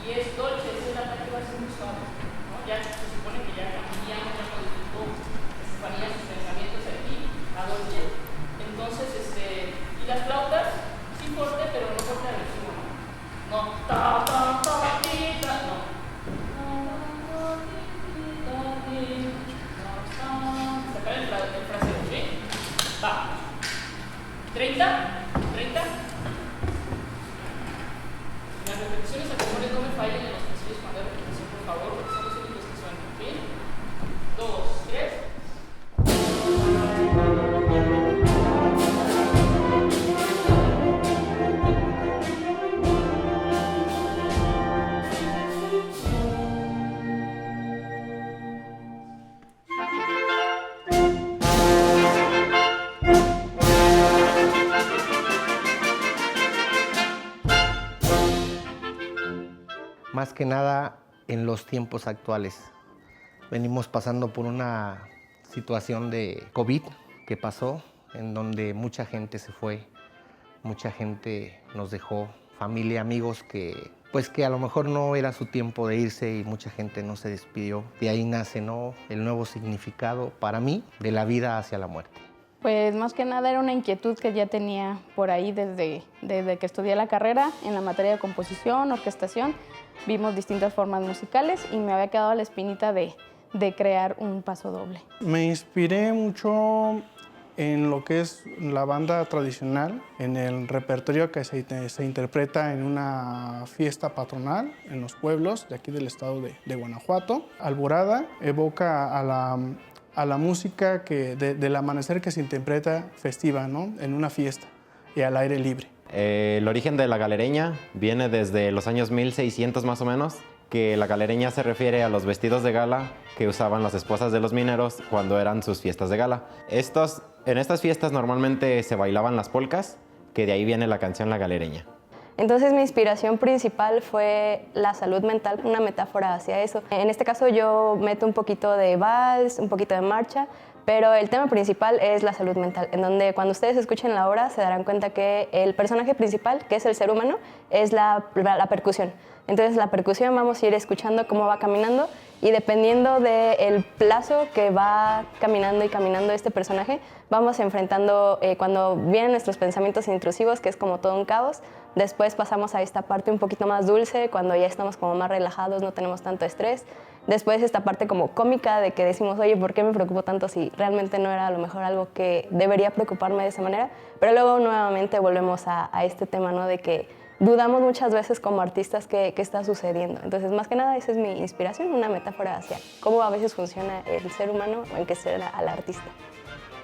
y es dolce, es el ataque va a ser muy suave, ¿no? Ya se supone que ya cambiamos, ya modificó Estefanía sus pensamientos aquí a dolce. Entonces, y las flautas, sí fuerte, pero no fuerte agresivo, ¿no? No, ta, ta, ta, ti, ta, no. Sacar el fraseo, ¿sí? Va. 30, 30. Las repeticiones anteriores no me fallen en los pasillos cuando hay repetición, por favor, porque son los únicos que suenan, ¿sí? 2, 3. Más que nada en los tiempos actuales. Venimos pasando por una situación de COVID que pasó, en donde mucha gente se fue, mucha gente nos dejó, familia, amigos que a lo mejor no era su tiempo de irse y mucha gente no se despidió. De ahí nace, ¿no?, el nuevo significado para mí de la vida hacia la muerte. Pues más que nada era una inquietud que ya tenía por ahí desde que estudié la carrera en la materia de composición, orquestación. Vimos distintas formas musicales y me había quedado la espinita de crear un paso doble. Me inspiré mucho en lo que es la banda tradicional, en el repertorio que se interpreta en una fiesta patronal en los pueblos de aquí del estado de Guanajuato. Alborada evoca a la música del amanecer que se interpreta festiva, ¿no?, en una fiesta y al aire libre. El origen de la galereña viene desde los años 1600 más o menos, que la galereña se refiere a los vestidos de gala que usaban las esposas de los mineros cuando eran sus fiestas de gala. En estas fiestas normalmente se bailaban las polcas, que de ahí viene la canción La Galereña. Entonces mi inspiración principal fue la salud mental, una metáfora hacia eso. En este caso yo meto un poquito de vals, un poquito de marcha, pero el tema principal es la salud mental, en donde cuando ustedes escuchen la obra se darán cuenta que el personaje principal, que es el ser humano, es la percusión. Entonces la percusión vamos a ir escuchando cómo va caminando y dependiendo del plazo que va caminando y caminando este personaje, vamos enfrentando cuando vienen nuestros pensamientos intrusivos, que es como todo un caos. Después pasamos a esta parte un poquito más dulce, cuando ya estamos como más relajados, no tenemos tanto estrés. Después esta parte como cómica de que decimos, oye, ¿por qué me preocupo tanto si realmente no era a lo mejor algo que debería preocuparme de esa manera? Pero luego nuevamente volvemos a este tema, ¿no?, de que dudamos muchas veces como artistas qué está sucediendo. Entonces, más que nada, esa es mi inspiración, una metáfora hacia cómo a veces funciona el ser humano o en qué ser al artista.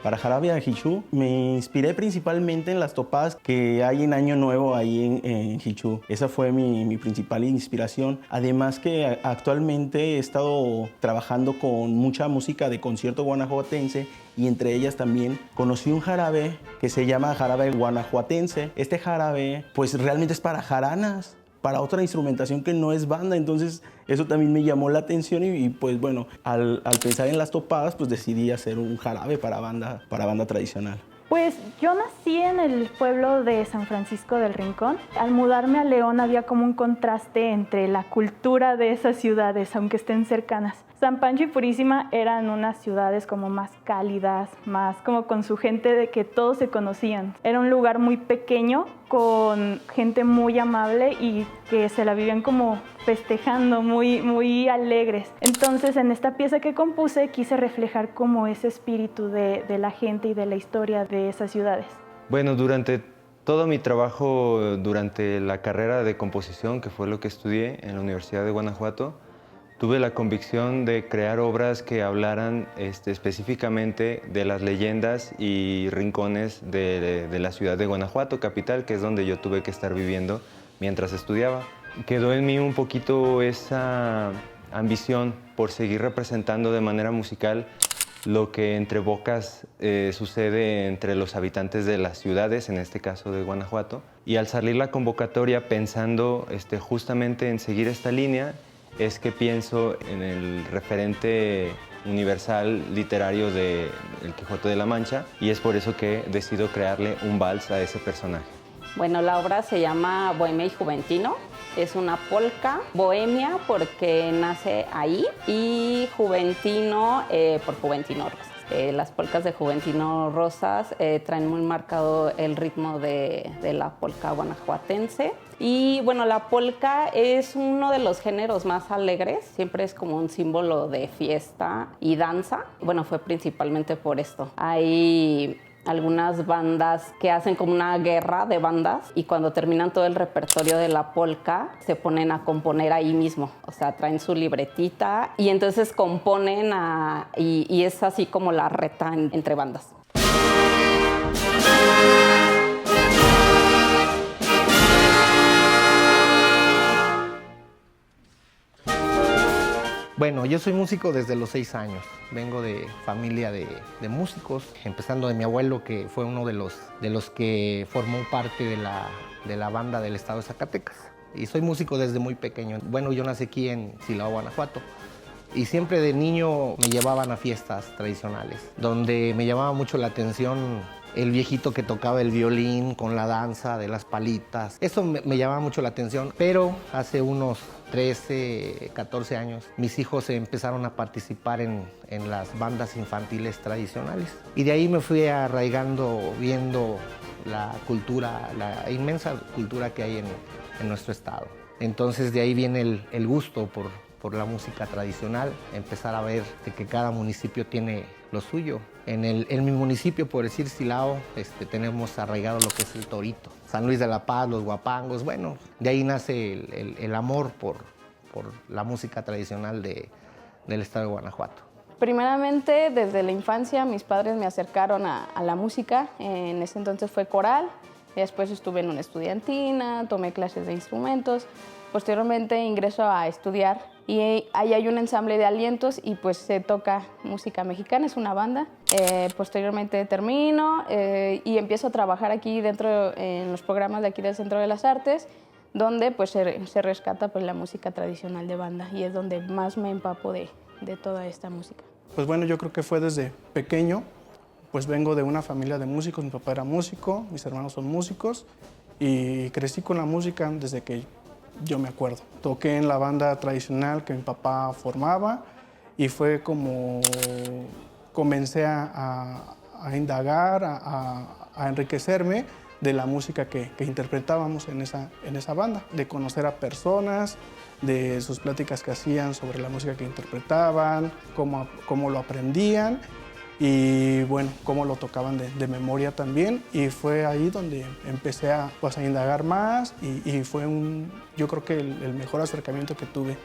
Para Jarabe Hichú me inspiré principalmente en las topadas que hay en Año Nuevo ahí en Hichú. Esa fue mi principal inspiración. Además que actualmente he estado trabajando con mucha música de concierto guanajuatense y entre ellas también conocí un jarabe que se llama jarabe guanajuatense. Este jarabe pues realmente es para jaranas, para otra instrumentación que no es banda, entonces eso también me llamó la atención y pues bueno, al pensar en las topadas pues decidí hacer un jarabe para banda tradicional. Pues yo nací en el pueblo de San Francisco del Rincón. Al mudarme a León había como un contraste entre la cultura de esas ciudades, aunque estén cercanas. San Pancho y Purísima eran unas ciudades como más cálidas, más como con su gente de que todos se conocían. Era un lugar muy pequeño, con gente muy amable y que se la vivían como festejando, muy alegres. Entonces, en esta pieza que compuse quise reflejar como ese espíritu de la gente y de la historia de esas ciudades. Bueno, durante todo mi trabajo, durante la carrera de composición, que fue lo que estudié en la Universidad de Guanajuato, tuve la convicción de crear obras que hablaran específicamente de las leyendas y rincones de la ciudad de Guanajuato, capital, que es donde yo tuve que estar viviendo mientras estudiaba. Quedó en mí un poquito esa ambición por seguir representando de manera musical lo que entre bocas sucede entre los habitantes de las ciudades, en este caso de Guanajuato. Y al salir la convocatoria pensando justamente en seguir esta línea, es que pienso en el referente universal literario de El Quijote de la Mancha y es por eso que decido crearle un vals a ese personaje. Bueno, la obra se llama Bohemia y Juventino. Es una polca, bohemia porque nace ahí y juventino por Juventino Rosas. Las polcas de Juventino Rosas traen muy marcado el ritmo de la polca guanajuatense. Y bueno, la polca es uno de los géneros más alegres, siempre es como un símbolo de fiesta y danza. Bueno, fue principalmente por esto. Hay algunas bandas que hacen como una guerra de bandas y cuando terminan todo el repertorio de la polca se ponen a componer ahí mismo, o sea, traen su libretita y entonces componen y es así como la reta entre bandas. Bueno, yo soy músico desde los 6 años. Vengo de familia de músicos, empezando de mi abuelo, que fue uno de los que formó parte de la banda del estado de Zacatecas. Y soy músico desde muy pequeño. Bueno, yo nací aquí en Silao, Guanajuato. Y siempre de niño me llevaban a fiestas tradicionales, donde me llamaba mucho la atención el viejito que tocaba el violín con la danza de las palitas. Eso me llamaba mucho la atención, pero hace unos 13, 14 años, mis hijos empezaron a participar en las bandas infantiles tradicionales. Y de ahí me fui arraigando, viendo la cultura, la inmensa cultura que hay en nuestro estado. Entonces de ahí viene el gusto por la música tradicional, empezar a ver de que cada municipio tiene lo suyo. En mi municipio, por decir Silao, tenemos arraigado lo que es el torito. San Luis de la Paz, los guapangos, bueno, de ahí nace el amor por la música tradicional del estado de Guanajuato. Primeramente, desde la infancia, mis padres me acercaron a la música. En ese entonces fue coral, y después estuve en una estudiantina, tomé clases de instrumentos. Posteriormente ingreso a estudiar y ahí hay un ensamble de alientos y pues se toca música mexicana, es una banda. Posteriormente termino y empiezo a trabajar aquí dentro en los programas de aquí del Centro de las Artes, donde pues se rescata pues la música tradicional de banda y es donde más me empapo de toda esta música. Pues bueno, yo creo que fue desde pequeño, pues vengo de una familia de músicos, mi papá era músico, mis hermanos son músicos y crecí con la música desde que yo me acuerdo. Toqué en la banda tradicional que mi papá formaba y fue como comencé a indagar, a enriquecerme de la música que interpretábamos en esa banda, de conocer a personas, de sus pláticas que hacían sobre la música que interpretaban, cómo lo aprendían y bueno, cómo lo tocaban de memoria también. Y fue ahí donde empecé a indagar más y fue yo creo que el mejor acercamiento que tuve.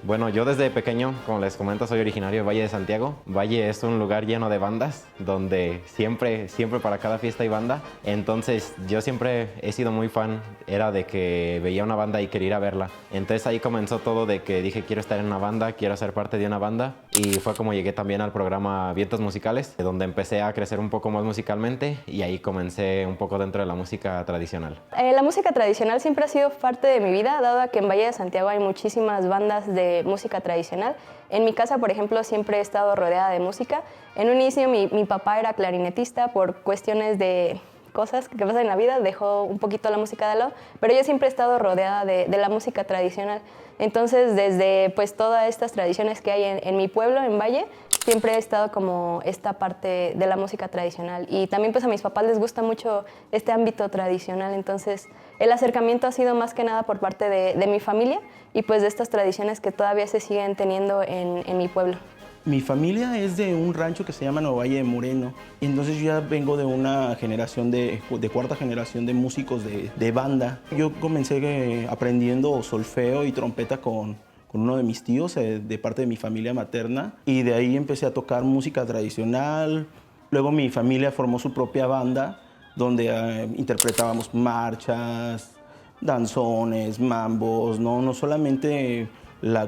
Bueno, yo desde pequeño, como les comento, soy originario de Valle de Santiago. Valle es un lugar lleno de bandas, donde siempre para cada fiesta hay banda. Entonces, yo siempre he sido muy fan, era de que veía una banda y quería ir a verla. Entonces, ahí comenzó todo de que dije, quiero estar en una banda, quiero ser parte de una banda. Y fue como llegué también al programa Vientos Musicales, donde empecé a crecer un poco más musicalmente y ahí comencé un poco dentro de la música tradicional. La música tradicional siempre ha sido parte de mi vida, dado que en Valle de Santiago hay muchísimas bandas de música tradicional. En mi casa, por ejemplo, siempre he estado rodeada de música. En un inicio mi papá era clarinetista por cuestiones de cosas que pasan en la vida, dejó un poquito la música de lado, pero yo siempre he estado rodeada de la música tradicional. Entonces, desde pues todas estas tradiciones que hay en mi pueblo, en Valle, siempre he estado como esta parte de la música tradicional. Y también pues a mis papás les gusta mucho este ámbito tradicional, entonces el acercamiento ha sido más que nada por parte de mi familia y pues de estas tradiciones que todavía se siguen teniendo en mi pueblo. Mi familia es de un rancho que se llama Nuevo Valle de Moreno. Entonces yo ya vengo de una generación de cuarta generación de músicos de banda. Yo comencé aprendiendo solfeo y trompeta con uno de mis tíos de parte de mi familia materna. Y de ahí empecé a tocar música tradicional. Luego mi familia formó su propia banda donde interpretábamos marchas, danzones, mambos, no solamente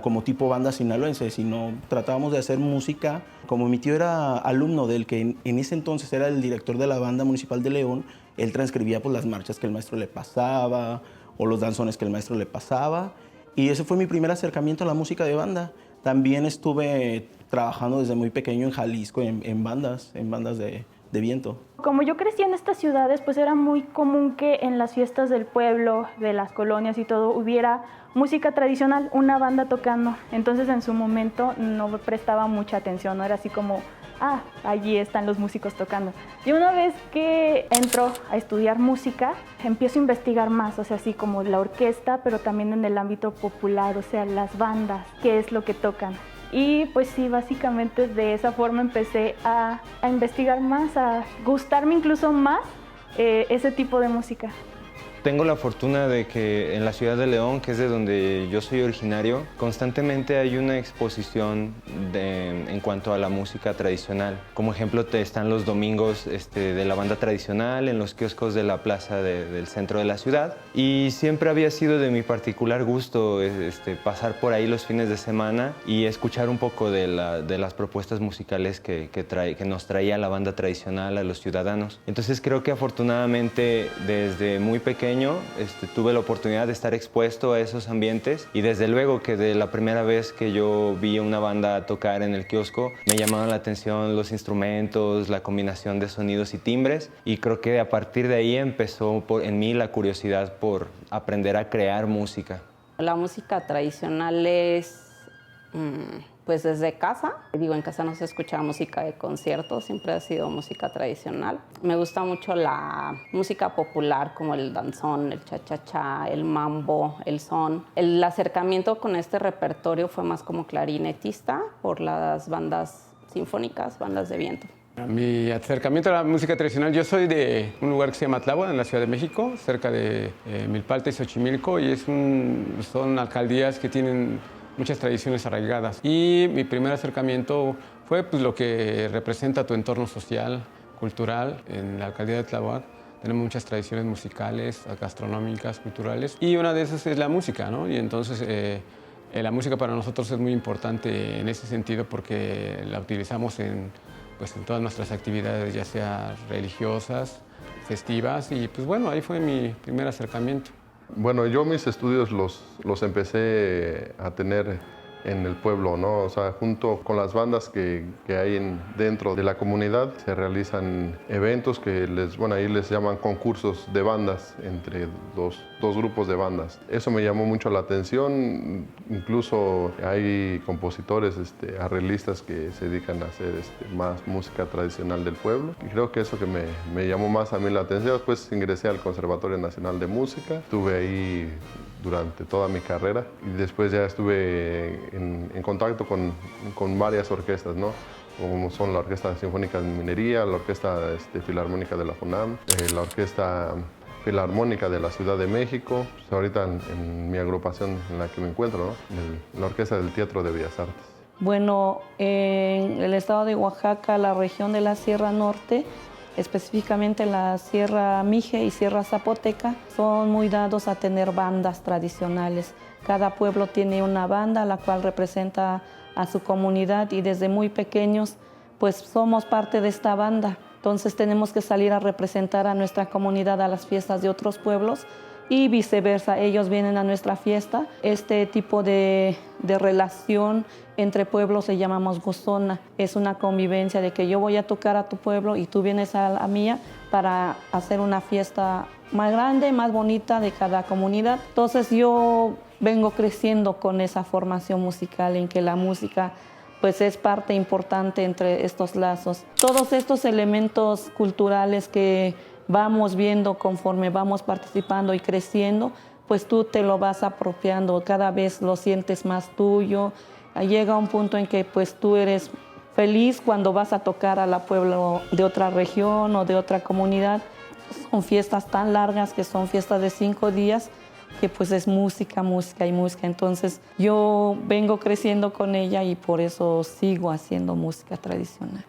como tipo banda sinaloense, sino tratábamos de hacer música. Como mi tío era alumno del que en ese entonces era el director de la banda municipal de León, él transcribía pues, las marchas que el maestro le pasaba o los danzones que el maestro le pasaba. Y ese fue mi primer acercamiento a la música de banda. También estuve trabajando desde muy pequeño en Jalisco en bandas de viento. Como yo crecí en estas ciudades, pues era muy común que en las fiestas del pueblo, de las colonias y todo, hubiera música tradicional, una banda tocando. Entonces en su momento no prestaba mucha atención, no era así como, allí están los músicos tocando. Y una vez que entro a estudiar música, empiezo a investigar más, o sea, así como la orquesta, pero también en el ámbito popular, o sea, las bandas, qué es lo que tocan. Y pues sí, básicamente de esa forma empecé a investigar más, a gustarme incluso más ese tipo de música. Tengo la fortuna de que en la ciudad de León, que es de donde yo soy originario, constantemente hay una exposición en cuanto a la música tradicional. Como ejemplo, están los domingos de la banda tradicional en los kioscos de la plaza del centro de la ciudad. Y siempre había sido de mi particular gusto pasar por ahí los fines de semana y escuchar un poco de las propuestas musicales que nos traía la banda tradicional a los ciudadanos. Entonces creo que afortunadamente desde muy pequeño tuve la oportunidad de estar expuesto a esos ambientes y desde luego que de la primera vez que yo vi una banda tocar en el kiosco me llamaron la atención los instrumentos, la combinación de sonidos y timbres y creo que a partir de ahí empezó en mí la curiosidad por aprender a crear música. La música tradicional es pues desde casa. Digo, en casa no se escuchaba música de concierto, siempre ha sido música tradicional. Me gusta mucho la música popular como el danzón, el cha-cha-cha, el mambo, el son. El acercamiento con este repertorio fue más como clarinetista por las bandas sinfónicas, bandas de viento. Mi acercamiento a la música tradicional, yo soy de un lugar que se llama Tláhuac, en la Ciudad de México, cerca de Milpalta y Xochimilco, y son alcaldías que tienen muchas tradiciones arraigadas. Y mi primer acercamiento fue pues, lo que representa tu entorno social, cultural. En la alcaldía de Tláhuac tenemos muchas tradiciones musicales, gastronómicas, culturales, y una de esas es la música, ¿no? Y entonces la música para nosotros es muy importante en ese sentido porque la utilizamos en todas nuestras actividades, ya sea religiosas, festivas, y pues bueno, ahí fue mi primer acercamiento. Bueno, yo mis estudios los empecé a tener en el pueblo, ¿no? O sea, junto con las bandas que hay dentro de la comunidad, se realizan eventos que ahí les llaman concursos de bandas entre dos grupos de bandas. Eso me llamó mucho la atención, incluso hay compositores, arreglistas que se dedican a hacer más música tradicional del pueblo. Y creo que eso que me llamó más a mí la atención. Después ingresé al Conservatorio Nacional de Música, estuve ahí durante toda mi carrera y después ya estuve en contacto con varias orquestas, ¿no? Como son la Orquesta Sinfónica de Minería, la Orquesta Filarmónica de la FUNAM, la Orquesta Filarmónica de la Ciudad de México, pues ahorita en mi agrupación en la que me encuentro, ¿no? La Orquesta del Teatro de Bellas Artes. Bueno, en el estado de Oaxaca, la región de la Sierra Norte, específicamente la Sierra Mije y Sierra Zapoteca, son muy dados a tener bandas tradicionales. Cada pueblo tiene una banda la cual representa a su comunidad y desde muy pequeños pues somos parte de esta banda. Entonces tenemos que salir a representar a nuestra comunidad a las fiestas de otros pueblos y viceversa, ellos vienen a nuestra fiesta. Este tipo de relación entre pueblos le llamamos gozona. Es una convivencia de que yo voy a tocar a tu pueblo y tú vienes a la mía para hacer una fiesta más grande, más bonita de cada comunidad. Entonces yo vengo creciendo con esa formación musical en que la música pues es parte importante entre estos lazos. Todos estos elementos culturales que vamos viendo conforme vamos participando y creciendo, pues tú te lo vas apropiando, cada vez lo sientes más tuyo. Llega un punto en que pues tú eres feliz cuando vas a tocar a la pueblo de otra región o de otra comunidad. Son fiestas tan largas que son fiestas de 5 días, que pues es música, música y música. Entonces yo vengo creciendo con ella y por eso sigo haciendo música tradicional.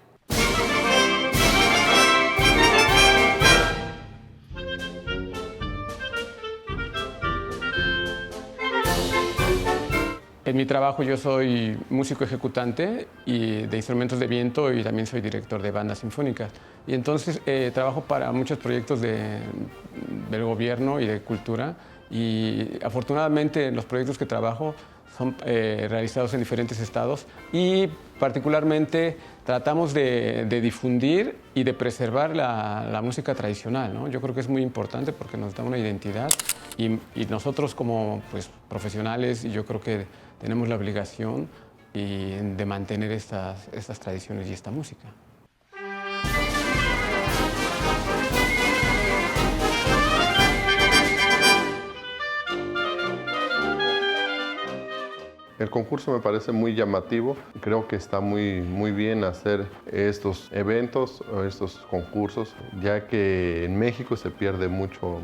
En mi trabajo yo soy músico ejecutante y de instrumentos de viento y también soy director de bandas sinfónicas. Y entonces trabajo para muchos proyectos del gobierno y de cultura y afortunadamente los proyectos que trabajo son realizados en diferentes estados y particularmente tratamos de difundir y de preservar la música tradicional, ¿no? Yo creo que es muy importante porque nos da una identidad y nosotros como pues, profesionales yo creo que tenemos la obligación de mantener estas tradiciones y esta música. El concurso me parece muy llamativo. Creo que está muy bien hacer estos eventos o estos concursos, ya que en México se pierde mucho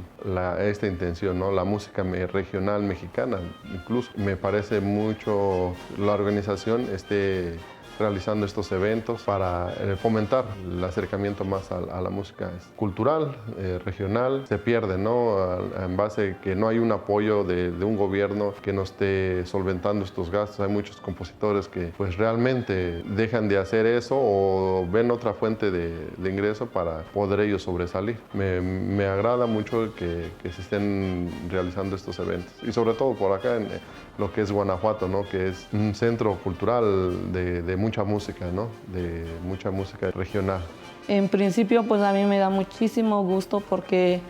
esta intención, ¿no? La música regional mexicana. Incluso me parece mucho la organización realizando estos eventos para fomentar el acercamiento más a la música cultural, regional. Se pierde, ¿no? En base a que no hay un apoyo de un gobierno que no esté solventando estos gastos. Hay muchos compositores que pues realmente dejan de hacer eso o ven otra fuente de ingreso para poder ellos sobresalir. Me agrada mucho que se estén realizando estos eventos y sobre todo por acá en lo que es Guanajuato, ¿no? Que es un centro cultural de mucha música, ¿no? De mucha música regional. En principio, pues a mí me da muchísimo gusto porque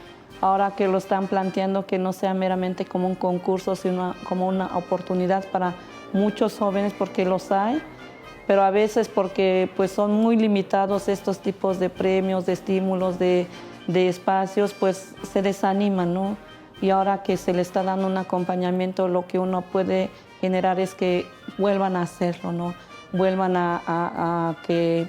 ahora que lo están planteando que no sea meramente como un concurso, sino como una oportunidad para muchos jóvenes, porque los hay, pero a veces porque pues son muy limitados estos tipos de premios, de estímulos, de espacios, pues se desaniman, ¿no? Y ahora que se le está dando un acompañamiento, lo que uno puede generar es que vuelvan a hacerlo, ¿no? Vuelvan a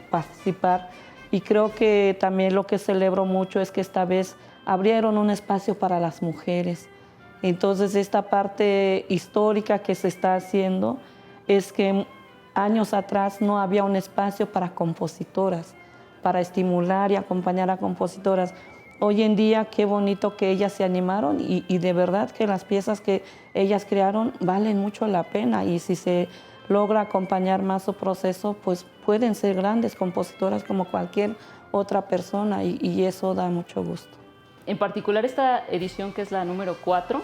participar. Y creo que también lo que celebro mucho es que esta vez abrieron un espacio para las mujeres. Entonces, esta parte histórica que se está haciendo es que años atrás no había un espacio para compositoras, para estimular y acompañar a compositoras. Hoy en día, qué bonito que ellas se animaron y de verdad que las piezas que ellas crearon valen mucho la pena y si se logra acompañar más su proceso, pues pueden ser grandes compositoras como cualquier otra persona y eso da mucho gusto. En particular esta edición, que es la número 4,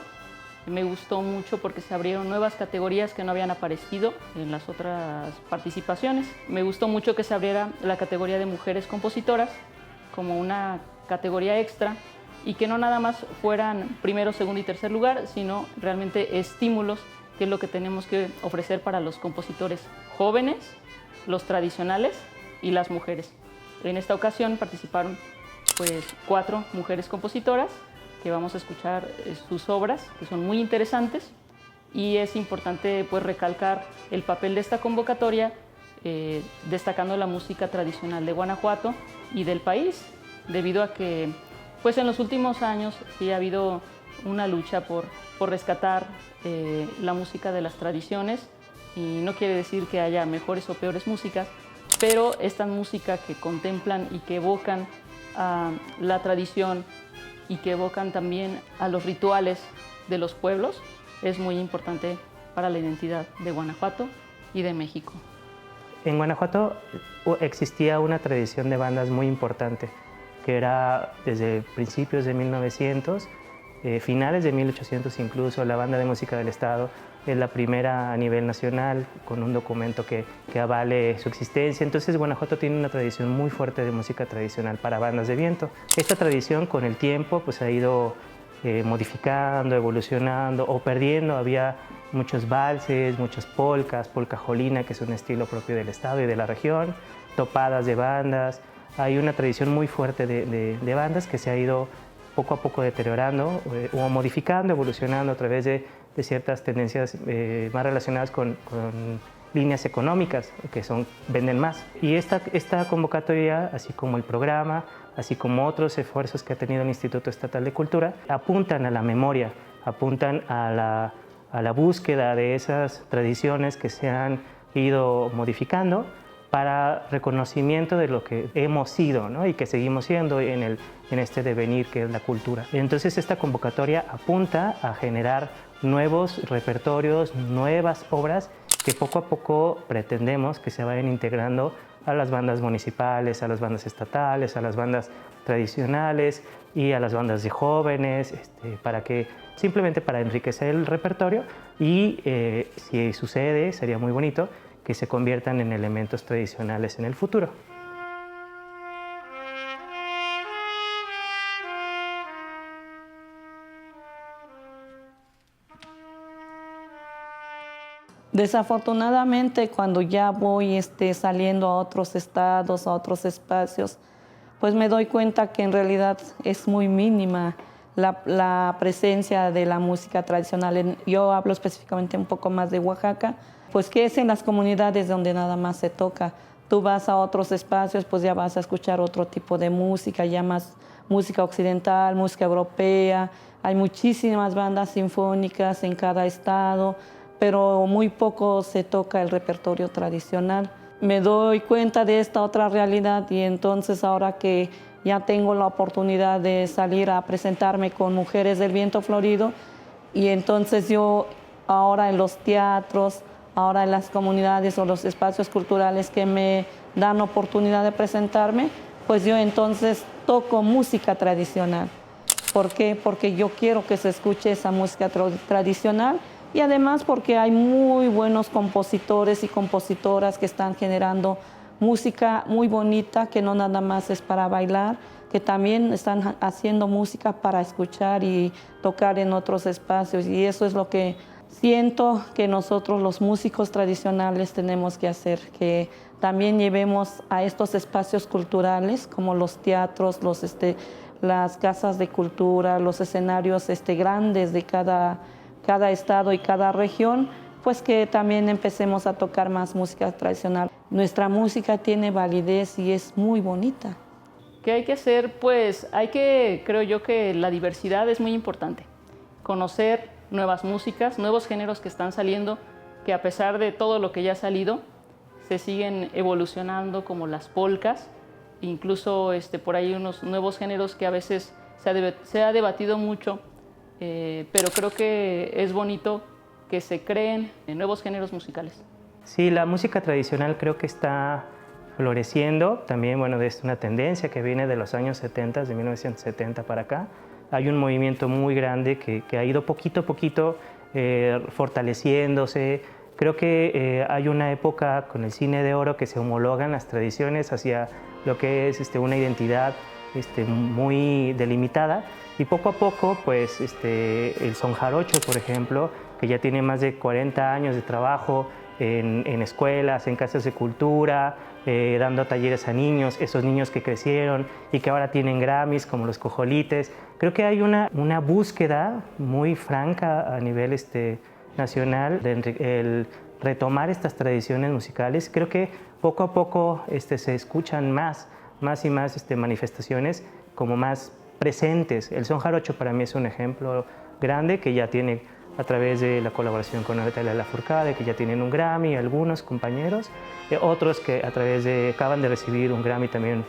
me gustó mucho porque se abrieron nuevas categorías que no habían aparecido en las otras participaciones. Me gustó mucho que se abriera la categoría de mujeres compositoras como una categoría extra y que no nada más fueran primero, segundo y tercer lugar, sino realmente estímulos, que es lo que tenemos que ofrecer para los compositores jóvenes, los tradicionales y las mujeres. En esta ocasión participaron pues 4 mujeres compositoras que vamos a escuchar sus obras, que son muy interesantes, y es importante pues recalcar el papel de esta convocatoria, destacando la música tradicional de Guanajuato y del país, debido a que pues en los últimos años sí ha habido una lucha por rescatar la música de las tradiciones, y no quiere decir que haya mejores o peores músicas, pero esta música que contemplan y que evocan a la tradición y que evocan también a los rituales de los pueblos es muy importante para la identidad de Guanajuato y de México. En Guanajuato existía una tradición de bandas muy importante, que era desde principios de 1900, finales de 1800 incluso. La Banda de Música del Estado es la primera a nivel nacional con un documento que avale su existencia. Entonces Guanajuato tiene una tradición muy fuerte de música tradicional para bandas de viento. Esta tradición con el tiempo pues, ha ido modificando, evolucionando o perdiendo. Había muchos valses, muchas polcas, polca jolina, que es un estilo propio del estado y de la región, topadas de bandas. Hay una tradición muy fuerte de bandas que se ha ido poco a poco deteriorando o modificando, evolucionando a través de ciertas tendencias más relacionadas con líneas económicas que venden más. Y esta convocatoria, así como el programa, así como otros esfuerzos que ha tenido el Instituto Estatal de Cultura, apuntan a la memoria, apuntan a la búsqueda de esas tradiciones que se han ido modificando para reconocimiento de lo que hemos sido, ¿no? Y que seguimos siendo en este devenir que es la cultura. Entonces esta convocatoria apunta a generar nuevos repertorios, nuevas obras que poco a poco pretendemos que se vayan integrando a las bandas municipales, a las bandas estatales, a las bandas tradicionales y a las bandas de jóvenes, simplemente para enriquecer el repertorio y si sucede, sería muy bonito que se conviertan en elementos tradicionales en el futuro. Desafortunadamente, cuando ya voy saliendo a otros estados, a otros espacios, pues me doy cuenta que en realidad es muy mínima la presencia de la música tradicional. Yo hablo específicamente un poco más de Oaxaca, pues que es en las comunidades donde nada más se toca. Tú vas a otros espacios, pues ya vas a escuchar otro tipo de música, ya más música occidental, música europea. Hay muchísimas bandas sinfónicas en cada estado, pero muy poco se toca el repertorio tradicional. Me doy cuenta de esta otra realidad y entonces ahora que ya tengo la oportunidad de salir a presentarme con Mujeres del Viento Florido, y entonces yo ahora en los teatros, ahora en las comunidades o los espacios culturales que me dan oportunidad de presentarme, pues yo entonces toco música tradicional. ¿Por qué? Porque yo quiero que se escuche esa música tradicional. Y además porque hay muy buenos compositores y compositoras que están generando música muy bonita, que no nada más es para bailar, que también están haciendo música para escuchar y tocar en otros espacios. Y eso es lo que siento que nosotros los músicos tradicionales tenemos que hacer, que también llevemos a estos espacios culturales como los teatros, las casas de cultura, los escenarios grandes de cada estado y cada región, pues que también empecemos a tocar más música tradicional. Nuestra música tiene validez y es muy bonita. ¿Qué hay que hacer? Pues creo yo que la diversidad es muy importante. Conocer nuevas músicas, nuevos géneros que están saliendo, que a pesar de todo lo que ya ha salido, se siguen evolucionando, como las polcas, incluso por ahí unos nuevos géneros que a veces se ha debatido mucho. Pero creo que es bonito que se creen nuevos géneros musicales. Sí, la música tradicional creo que está floreciendo. También, bueno, es una tendencia que viene de los años 70, de 1970 para acá. Hay un movimiento muy grande que ha ido poquito a poquito fortaleciéndose. Creo que hay una época con el cine de oro que se homologan las tradiciones hacia lo que es una identidad muy delimitada. Y poco a poco, pues, el son jarocho, por ejemplo, que ya tiene más de 40 años de trabajo en escuelas, en casas de cultura, dando talleres a niños, esos niños que crecieron y que ahora tienen Grammys, como los Cojolites. Creo que hay una búsqueda muy franca a nivel nacional de el retomar estas tradiciones musicales. Creo que poco a poco se escuchan más y más manifestaciones como más presentes. El son jarocho para mí es un ejemplo grande que ya tiene, a través de la colaboración con Natalia Lafourcade, que ya tienen un Grammy, algunos compañeros, otros que acaban de recibir un Grammy también,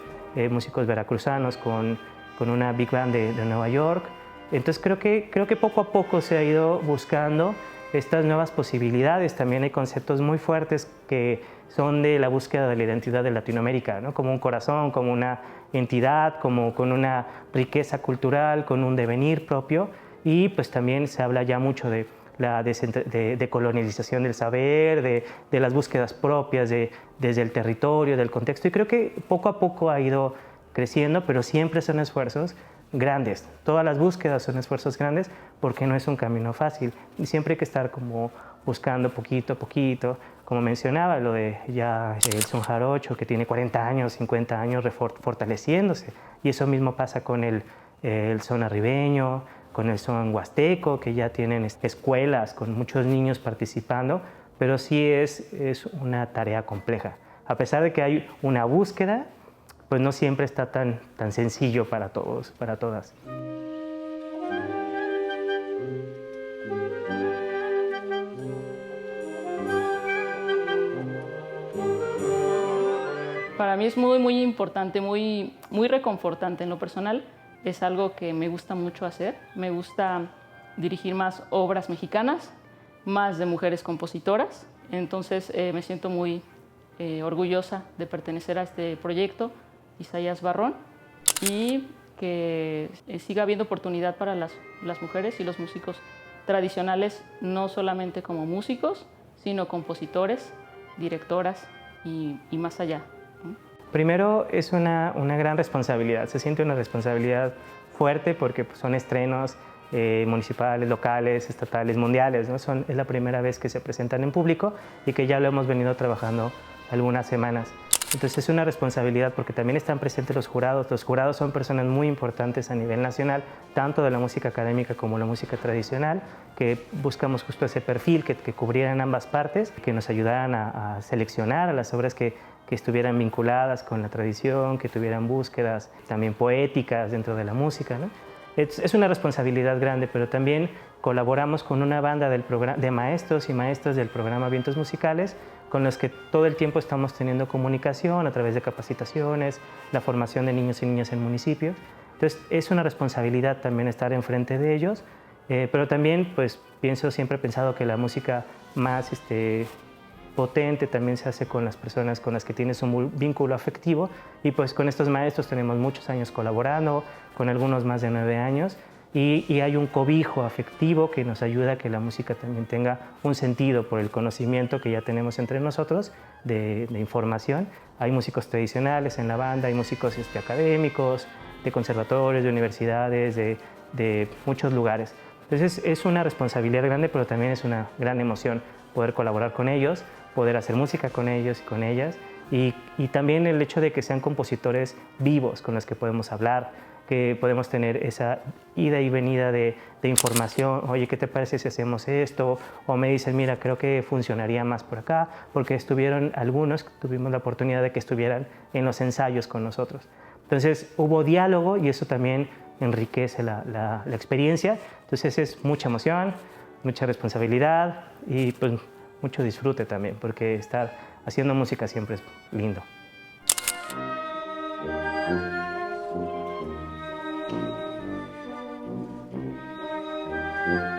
músicos veracruzanos con una big band de Nueva York. Entonces creo que poco a poco se ha ido buscando estas nuevas posibilidades. También hay conceptos muy fuertes que son de la búsqueda de la identidad de Latinoamérica, ¿no? Como un corazón, como una entidad, como con una riqueza cultural, con un devenir propio. Y pues también se habla ya mucho de la decolonialización del saber, de las búsquedas propias desde el territorio, del contexto. Y creo que poco a poco ha ido creciendo, pero siempre son esfuerzos grandes. Todas las búsquedas son esfuerzos grandes porque no es un camino fácil. Y siempre hay que estar como buscando poquito a poquito. Como mencionaba, lo de ya el son jarocho, que tiene 40 años, 50 años fortaleciéndose. Y eso mismo pasa con el son arribeño, con el son huasteco, que ya tienen escuelas con muchos niños participando, pero sí es una tarea compleja. A pesar de que hay una búsqueda, pues no siempre está tan sencillo para todos, para todas. Para mí es muy importante, muy reconfortante en lo personal. Es algo que me gusta mucho hacer. Me gusta dirigir más obras mexicanas, más de mujeres compositoras. Entonces me siento muy orgullosa de pertenecer a este proyecto, Isaías Barrón. Y que siga habiendo oportunidad para las mujeres y los músicos tradicionales, no solamente como músicos, sino compositores, directoras y más allá. Primero, es una gran responsabilidad, se siente una responsabilidad fuerte porque pues, son estrenos municipales, locales, estatales, mundiales, ¿no? Es la primera vez que se presentan en público y que ya lo hemos venido trabajando algunas semanas. Entonces es una responsabilidad porque también están presentes los jurados. Los jurados son personas muy importantes a nivel nacional, tanto de la música académica como la música tradicional, que buscamos justo ese perfil, que cubrieran ambas partes, que nos ayudaran a seleccionar a las obras que estuvieran vinculadas con la tradición, que tuvieran búsquedas también poéticas dentro de la música, ¿no? Es una responsabilidad grande, pero también colaboramos con una banda de maestros y maestras del programa Vientos Musicales, con los que todo el tiempo estamos teniendo comunicación a través de capacitaciones, la formación de niños y niñas en municipios. Entonces, es una responsabilidad también estar enfrente de ellos, pero también, pues, siempre he pensado que la música más potente también se hace con las personas con las que tienes un vínculo afectivo, y pues con estos maestros tenemos muchos años colaborando, con algunos más de 9 años, y hay un cobijo afectivo que nos ayuda a que la música también tenga un sentido por el conocimiento que ya tenemos entre nosotros de información. Hay músicos tradicionales en la banda, hay músicos académicos, de conservatorios, de universidades, de muchos lugares. Entonces es una responsabilidad grande, pero también es una gran emoción poder colaborar con ellos, poder hacer música con ellos y con ellas, y también el hecho de que sean compositores vivos con los que podemos hablar, que podemos tener esa ida y venida de información. Oye, ¿qué te parece si hacemos esto? O me dicen, mira, creo que funcionaría más por acá, porque algunos tuvimos la oportunidad de que estuvieran en los ensayos con nosotros. Entonces hubo diálogo y eso también enriquece la experiencia. Entonces es mucha emoción, mucha responsabilidad y pues mucho disfrute también, porque estar haciendo música siempre es lindo. Thank you.